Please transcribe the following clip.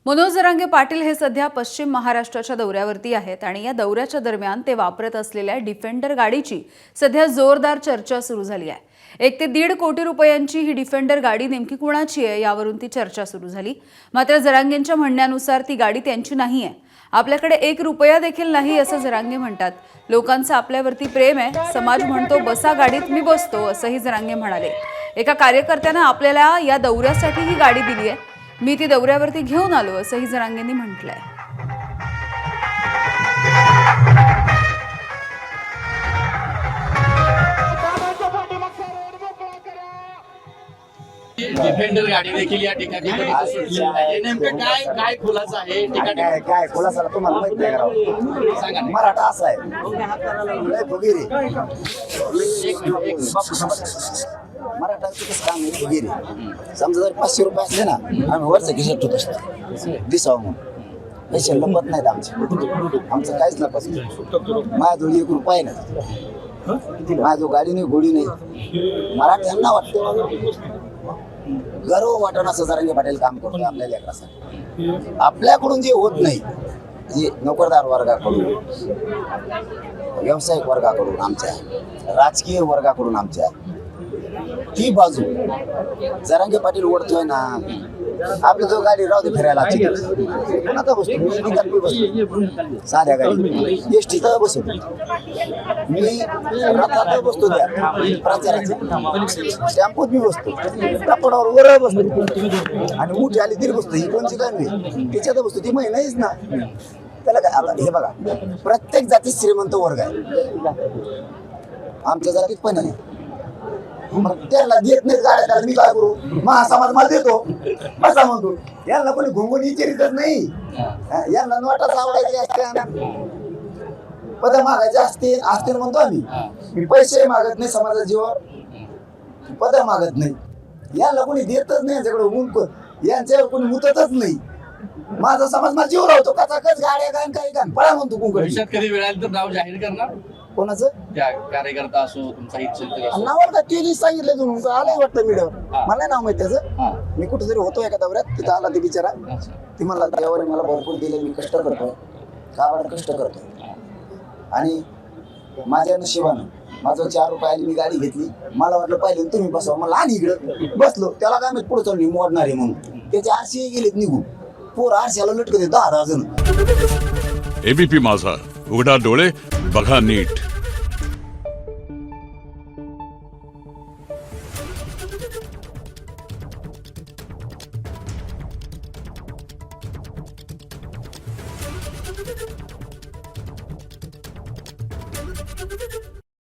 मनोज जरांगे पाटील हे सध्या पश्चिम महाराष्ट्राच्या दौऱ्यावरती आहेत आणि या दौऱ्याच्या दरम्यान ते वापरत असलेल्या डिफेंडर गाडीची सध्या जोरदार चर्चा सुरू झाली आहे। 1 ते 1.5 कोटी रुपयांची ही डिफेंडर गाडी नेमकी कुणाची आहे यावरून ती चर्चा सुरू झाली। मात्र जरांगेंच्या म्हणण्यानुसार ती गाडी त्यांची नाही आहे। आपल्याकडे 1 रुपया देखील नाही असं जरांगे म्हणतात। लोकांचं आपल्यावरती प्रेम आहे, समाज म्हणतो बसा गाडीत मी बसतो असंही जरांगे म्हणाले। एका कार्यकर्त्यानं आपल्याला या दौऱ्यासाठी ही गाडी दिली आहे, मी ती दौऱ्यावरती घेऊन आलो असंही जरांगेंनी म्हटलंय। डिफेंडर गाडी देखील या ठिकाणी नेमकं काय काय खुलासा आहे काय खुलासा तुम्हाला माहित नाही करावं सांगा ना। मराठा असा आहे लय फुगीरी मराठाचं कसं काम आहे फुगीरी समजा जर 500 रुपये असले ना आम्ही वरचं खिशात ठेवत असतो दिसावं म्हणून पैसे लपत नाहीत आमचं काहीच लपत नाही। माझ्याजवळ 1 रुपया नाही, माझ्याजवळ गाडी नाही घोडी नाही। मराठ्यांना वाटतं गर्व वाटण असं जरांगे पाटील काम करतो आपल्या लेकरासाठी। आपल्याकडून जे होत नाही जे नोकरदार वर्गाकडून व्यावसायिक वर्गाकडून आमच्या राजकीय वर्गाकडून आमच्या ती बाजू जरांगे पाटील ओढतोय ना। आपली जो गाडी राहू दे फिरायला कोणाचा बसतो मी बसतो साध्या गाडी एसटीत बसतो मी रथात बसतो त्या प्रचाराच्या टेम्पोत मी बसतो कपडावर वर बसतो आणि मोठी आली तरी बसतो। ही कोणची गाडी त्याच्यात बसतो ती महिनाच ना त्याला काय। आता हे बघा प्रत्येक जातीत श्रीमंत वर्ग आहे, आमच्या जातीत पण आहे। त्याला देत नाही गाड्या मी काय करू महासमाज मला देतो असा म्हणतो। यांना कोणी घुंगून विचारितच नाही, यांना नोटाच आवडायचे असते पद मागायचे असतील म्हणतो आम्ही। मी पैसे मागत नाही समाजाच्या जीवावर पद मागत नाही, यांना कोणी देतच नाही यांच्याकडे यांच्यावर कोणी मुततच नाही। माझा समाज माझा जीव राहतो कचाकच गाड्या गाण काही गाण पळा म्हणतो कुंकड। भविष्यात कधी वेळ आली तर नाव जाहीर करणार कोणाचं त्या कार्यकर्ता असो तुमचा हितचिंतक असो नाव का ते सांगितलं तुम्ही आलंय वाटतं मीडियावर मला नाव माहिती त्याचं। मी कुठेतरी होतो एका दौऱ्यात तिथं आला ते बिचारा ती मला देवाने मला भरपूर दिले मी कष्ट करतोय का कष्ट करतोय आणि माझ्या नशिबानं माझं 4 रुपयाला मी गाडी घेतली। मला वाटलं पाहिलं तुम्ही बसवा मला आणि इकडं बसलो त्याला काय मी पुढे चालू मोडणार आहे म्हणून त्याचे आरसे गेलेत निघून पोर आरशाला लटकते 10 जण। एबीपी माझा उघडा डोळे बघा नीट। Thank you.